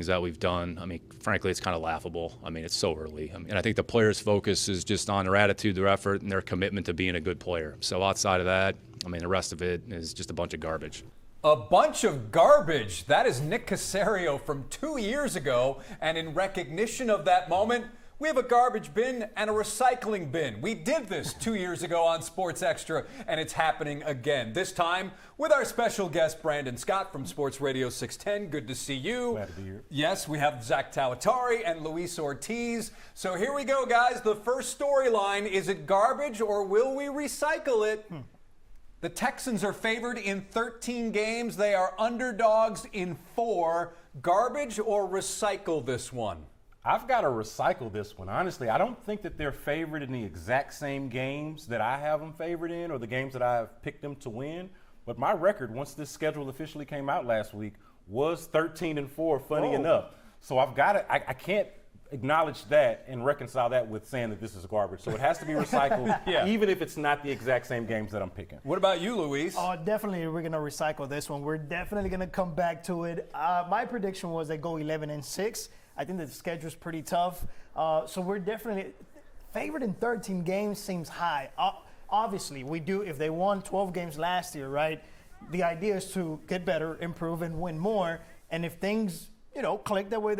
things that we've done, I mean, frankly, it's kind of laughable. I mean, it's so early. I mean, and I think the players' focus is just on their attitude, their effort, and their commitment to being a good player. So outside of that, I mean, the rest of it is just a bunch of garbage. A bunch of garbage. That is Nick Caserio from 2 years ago. And in recognition of that moment, we have a garbage bin and a recycling bin. We did this 2 years ago on Sports Extra, and it's happening again. This time with our special guest, Brandon Scott from Sports Radio 610. Good to see you. Glad to be here. Yes, we have Zach Tawatari and Luis Ortiz. So here we go, guys. The first storyline, is it garbage or will we recycle it? The Texans are favored in 13 games. They are underdogs in 4. Garbage or recycle this one? I've got to recycle this one. Honestly, I don't think that they're favored in the exact same games that I have them favored in or the games that I've picked them to win. But my record, once this schedule officially came out last week, was 13-4, funny enough. So I've got to, I can't acknowledge that and reconcile that with saying that this is garbage. So it has to be recycled, even if it's not the exact same games that I'm picking. What about you, Luis? Oh, definitely we're going to recycle this one. We're definitely going to come back to it. My prediction was they go 11-6. I think the schedule is pretty tough. So we're definitely favored in 13 games seems high. Obviously, we do. If they won 12 games last year, right, the idea is to get better, improve, and win more. And if things, click the way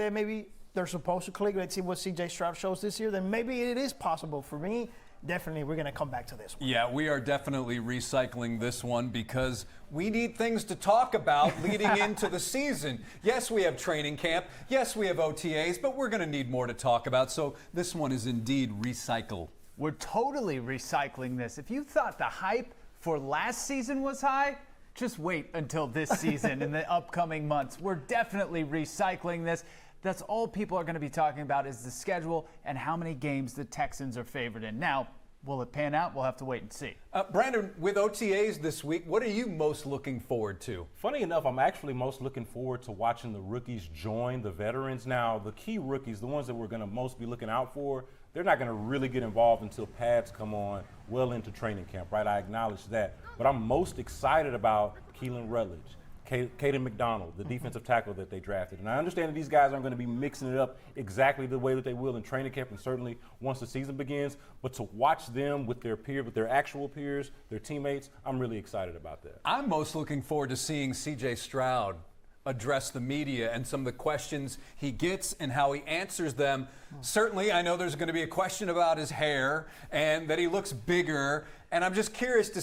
they're supposed to click, let's see what C.J. Stroud shows this year, then maybe it is possible. For me, definitely we're going to come back to this one. Yeah, we are definitely recycling this one because we need things to talk about leading into the season. Yes, we have training camp. Yes, we have OTAs, but we're going to need more to talk about. So this one is indeed recycle. We're totally recycling this. If you thought the hype for last season was high, just wait until this season in the upcoming months. We're definitely recycling this. That's all people are going to be talking about is the schedule and how many games the Texans are favored in. Now, will it pan out? We'll have to wait and see. Brandon, with OTAs this week, what are you most looking forward to? Funny enough, I'm actually most looking forward to watching the rookies join the veterans. Now, the key rookies, the ones that we're going to most be looking out for, they're not going to really get involved until pads come on well into training camp, right? I acknowledge that. But I'm most excited about Keelan Rutledge, Caden McDonald, the defensive tackle that they drafted. And I understand that these guys aren't going to be mixing it up exactly the way that they will in training camp and certainly once the season begins. But to watch them with their actual peers, their teammates, I'm really excited about that. I'm most looking forward to seeing C.J. Stroud address the media and some of the questions he gets and how he answers them. Certainly, I know there's going to be a question about his hair and that he looks bigger. And I'm just curious to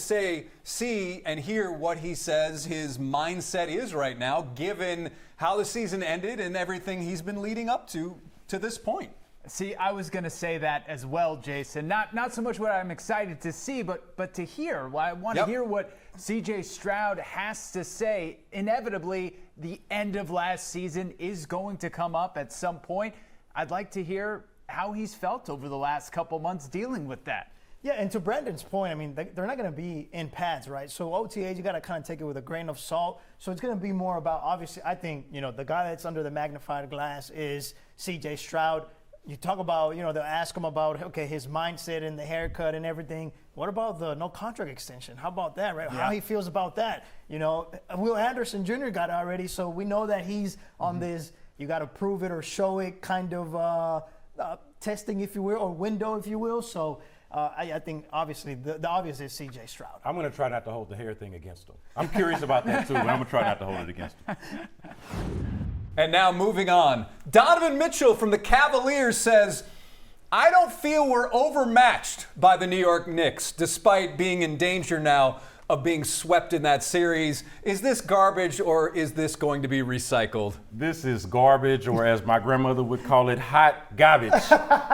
see and hear what he says his mindset is right now, given how the season ended and everything he's been leading up to this point. See, I was going to say that as well, Jason. Not so much what I'm excited to see, but to hear. I want to hear what C.J. Stroud has to say. Inevitably, the end of last season is going to come up at some point. I'd like to hear how he's felt over the last couple months dealing with that. Yeah, and to Brandon's point, I mean, they're not going to be in pads, right? So OTAs, you got to kind of take it with a grain of salt. So it's going to be more about, obviously, I think, the guy that's under the magnified glass is C.J. Stroud. You talk about, they'll ask him about, okay, his mindset and the haircut and everything. What about the no contract extension? How about that, right? Yeah. How he feels about that. Will Anderson Jr. got it already, so we know that he's on this, you got to prove it or show it kind of testing, if you will, or window, if you will. So I think, obviously, the obvious is C.J. Stroud. I'm going to try not to hold the hair thing against him. I'm curious about that, too, but I'm going to try not to hold it against him. And now moving on, Donovan Mitchell from the Cavaliers says, I don't feel we're overmatched by the New York Knicks, despite being in danger now of being swept in that series. Is this garbage or is this going to be recycled? This is garbage, or as my grandmother would call it, hot garbage.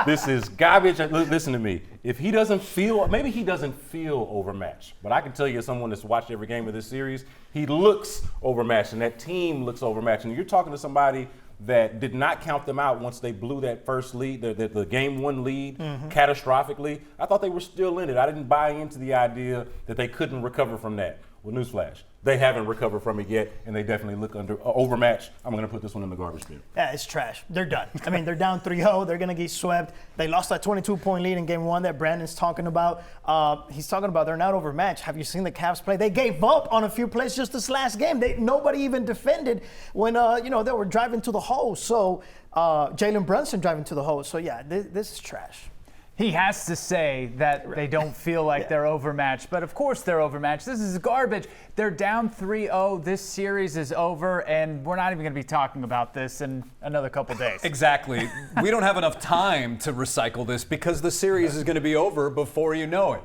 This is garbage. Listen to me. If he doesn't feel, maybe he doesn't feel overmatched, but I can tell you as someone that's watched every game of this series, he looks overmatched and that team looks overmatched. And you're talking to somebody that did not count them out once they blew that first lead, the game one lead, catastrophically. I thought they were still in it. I didn't buy into the idea that they couldn't recover from that. Well, newsflash, they haven't recovered from it yet, and they definitely look overmatched. I'm going to put this one in the garbage bin. Yeah, it's trash. They're done. I mean, they're down 3-0. They're going to get swept. They lost that 22-point lead in game one that Brandon's talking about. He's talking about they're not overmatched. Have you seen the Cavs play? They gave up on a few plays just this last game. Nobody even defended when, they were driving to the hole. So Jalen Brunson driving to the hole. So, yeah, this is trash. He has to say that they don't feel like they're overmatched, but of course they're overmatched. This is garbage. They're down 3-0. This series is over, and we're not even going to be talking about this in another couple days. Exactly. We don't have enough time to recycle this because the series is going to be over before you know it.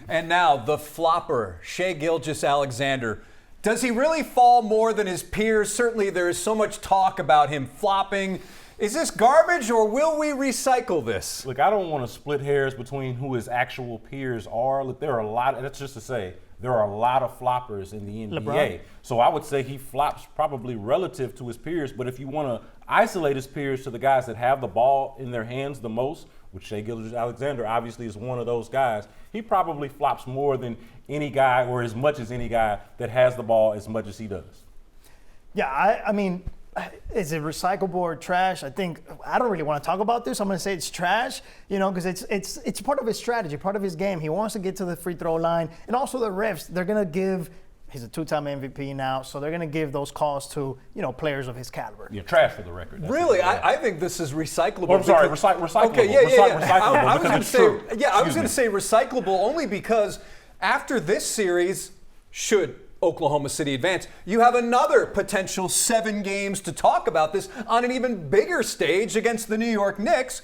And now the flopper, Shai Gilgeous-Alexander. Does he really fall more than his peers? Certainly there is so much talk about him flopping. Is this garbage, or will we recycle this? Look, I don't want to split hairs between who his actual peers are. Look, there are a lot, that's just to say, there are a lot of floppers in the NBA. LeBron. So I would say he flops probably relative to his peers, but if you want to isolate his peers to the guys that have the ball in their hands the most, which Shai Gilgeous-Alexander obviously is one of those guys, he probably flops more than any guy, or as much as any guy that has the ball as much as he does. Yeah, I mean, is it recyclable or trash? I don't really want to talk about this. I'm going to say it's trash, because it's part of his strategy, part of his game. He wants to get to the free throw line. And also the refs, they're going to give, he's a 2-time MVP now, so they're going to give those calls to, players of his caliber. Yeah, trash for the record. That's Really? I think this is recyclable. Oh, I'm sorry, recyclable. Okay, yeah. Recyclable I was because going to it's say, true. I was going to say recyclable only because after this series, should Oklahoma City advance, you have another potential 7 games to talk about this on an even bigger stage against the New York Knicks,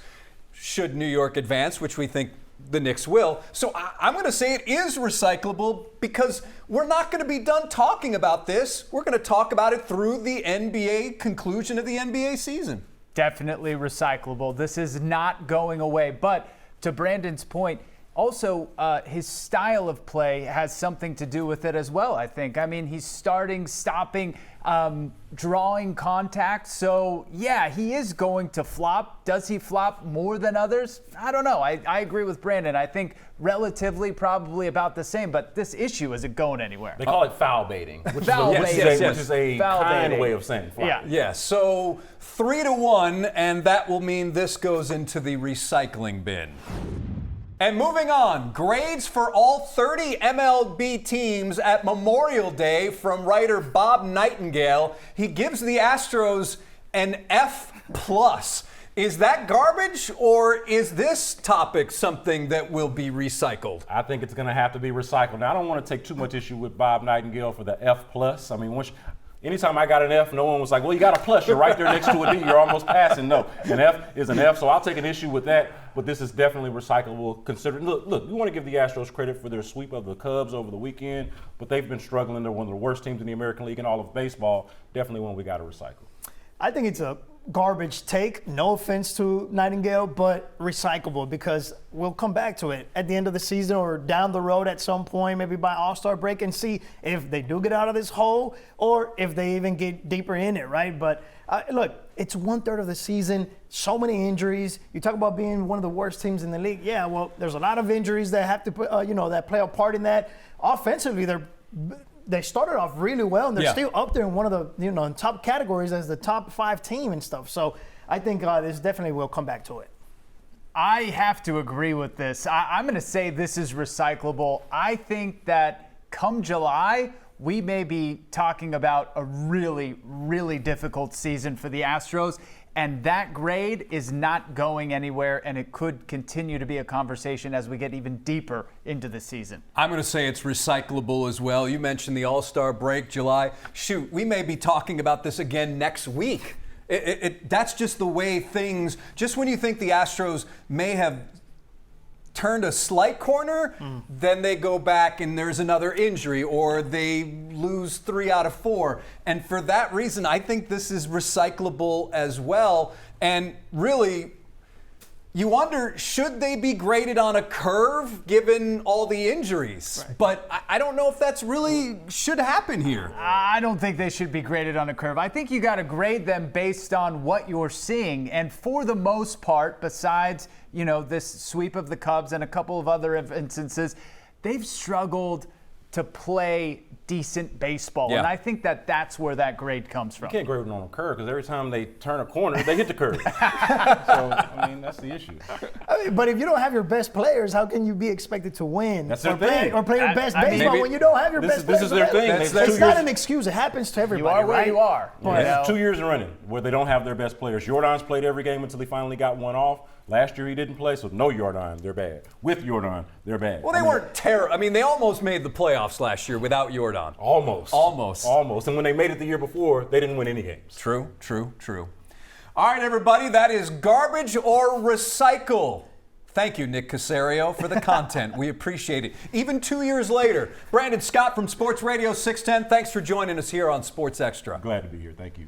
should New York advance, which we think the Knicks will. So I'm going to say it is recyclable because we're not going to be done talking about this. We're going to talk about it through the NBA conclusion of the NBA season. Definitely recyclable. This is not going away. But to Brandon's point, also, his style of play has something to do with it as well, I think. I mean, he's starting, stopping, drawing contact. So, yeah, he is going to flop. Does he flop more than others? I don't know. I agree with Brandon. I think relatively probably about the same. But this issue isn't going anywhere. They call it foul baiting, which is a kind way of saying flop. Yeah, so 3-1, and that will mean this goes into the recycling bin. And moving on, grades for all 30 MLB teams at Memorial Day from writer Bob Nightingale. He gives the Astros an F+. Is that garbage, or is this topic something that will be recycled? I think it's going to have to be recycled. Now, I don't want to take too much issue with Bob Nightingale for the F+. I mean, anytime I got an F, no one was like, well, you got a plus. You're right there next to a D. You're almost passing. No, an F is an F, so I'll take an issue with that. But this is definitely recyclable. Considering, look, you want to give the Astros credit for their sweep of the Cubs over the weekend, but they've been struggling. They're one of the worst teams in the American League in all of baseball. Definitely one we got to recycle. I think it's a garbage take. No offense to Nightingale, but recyclable because we'll come back to it at the end of the season or down the road at some point, maybe by All-Star break, and see if they do get out of this hole or if they even get deeper in it, right? But look, it's 1/3 of the season, so many injuries. You talk about being one of the worst teams in the league. Yeah, well, there's a lot of injuries that have to put, that play a part in that. Offensively, they started off really well, and they're still up there in one of the top categories as the top 5 team and stuff. So I think this definitely will come back to it. I have to agree with this. I'm going to say this is recyclable. I think that come July, we may be talking about a really, really difficult season for the Astros. And that grade is not going anywhere, and it could continue to be a conversation as we get even deeper into the season. I'm going to say it's recyclable as well. You mentioned the All-Star break, July. Shoot, we may be talking about this again next week. That's just the way things, just when you think the Astros may have turned a slight corner, then they go back and there's another injury or they lose 3 out of 4. And for that reason, I think this is recyclable as well. And really, you wonder, should they be graded on a curve given all the injuries? Right. But I don't know if that's really should happen here. I don't think they should be graded on a curve. I think you got to grade them based on what you're seeing. And for the most part, besides, this sweep of the Cubs and a couple of other instances, they've struggled to play decent baseball. Yeah. And I think that that's where that grade comes from. You can't grade it on a curve because every time they turn a corner, they hit the curve. So, I mean, that's the issue. I mean, but if you don't have your best players, how can you be expected to win? That's their or play, thing. or play your best I mean, baseball when you don't have your best players? This is their thing. It's not an excuse. It happens to everybody. You are where right? you are. Yeah, You know? it's 2 years running where they don't have their best players. Jordan's played every game until he finally got one off. Last year he didn't play, so no Jordan, they're bad. With Jordan, they're bad. Well, they weren't terrible. I mean, they almost made the playoffs last year without Jordan. Almost. Almost. And when they made it the year before, they didn't win any games. True. All right, everybody, that is Garbage or Recycle. Thank you, Nick Caserio, for the content. We appreciate it. Even 2 years later, Brandon Scott from Sports Radio 610, thanks for joining us here on Sports Extra. Glad to be here. Thank you.